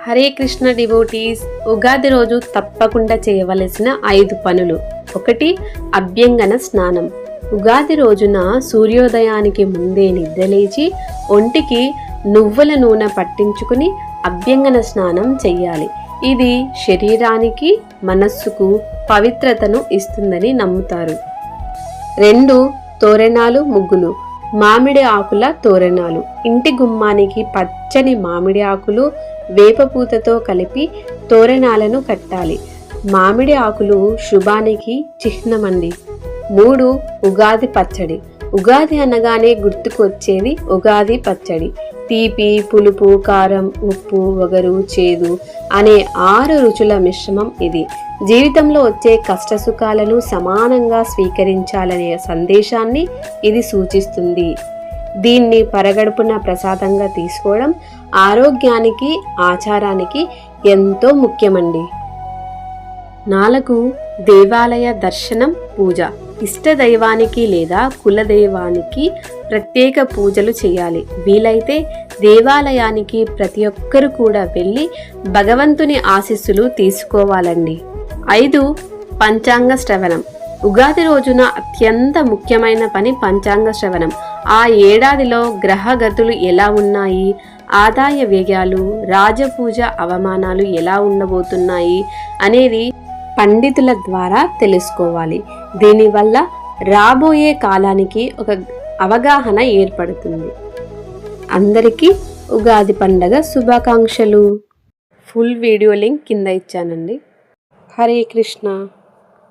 Hare Krishna devotees, Ugadi రోజు తప్పకుండా చేయవలసిన 5 పనులు. 1. అభ్యంగన స్నానం. ఉగాది రోజున సూర్యోదయానికి ముందే నిద్రలేచి ఒంటికి నువ్వుల నూనె పట్టించుకుని అభ్యంగన స్నానం చెయ్యాలి. ఇది శరీరానికి మనస్సుకు పవిత్రతను ఇస్తుందని నమ్ముతారు. 2. తోరణాలు, ముగ్గులు. మామిడి ఆకుల తోరణాలు. ఇంటి గుమ్మానికి పచ్చని మామిడి ఆకులు వేపపూతతో కలిపి తోరణాలను కట్టాలి. మామిడి ఆకులు శుభానికి చిహ్నమండి. 3. ఉగాది పచ్చడి. ఉగాది అనగానే గుర్తుకు వచ్చేది ఉగాది పచ్చడి. తీపి, పులుపు, కారం, ఉప్పు, వగరు, చేదు అనే 6 రుచుల మిశ్రమం ఇది. జీవితంలో వచ్చే కష్టసుఖాలను సమానంగా స్వీకరించాలనే సందేశాన్ని ఇది సూచిస్తుంది. దీన్ని పరగడుపున ప్రసాదంగా తీసుకోవడం ఆరోగ్యానికి, ఆచారానికి ఎంతో ముఖ్యమండి. 4. దేవాలయ దర్శనం, పూజ. ఇష్ట దైవానికి లేదా కులదైవానికి ప్రత్యేక పూజలు చేయాలి. వీలైతే దేవాలయానికి ప్రతి ఒక్కరు కూడా వెళ్ళి భగవంతుని ఆశీస్సులు తీసుకోవాలండి. 5. పంచాంగ శ్రవణం. ఉగాది రోజున అత్యంత ముఖ్యమైన పని పంచాంగ శ్రవణం. ఆ ఏడాదిలో గ్రహగతులు ఎలా ఉన్నాయి, ఆదాయ వ్యయాలు, రాజపూజ అవమానాలు ఎలా ఉండబోతున్నాయి అనేది పండితుల ద్వారా తెలుసుకోవాలి. దీనివల్ల రాబోయే కాలానికి ఒక అవగాహన ఏర్పడుతుంది. అందరికీ ఉగాది పండగ శుభాకాంక్షలు. ఫుల్ వీడియో లింక్ కింద ఇచ్చానండి. హరే కృష్ణ.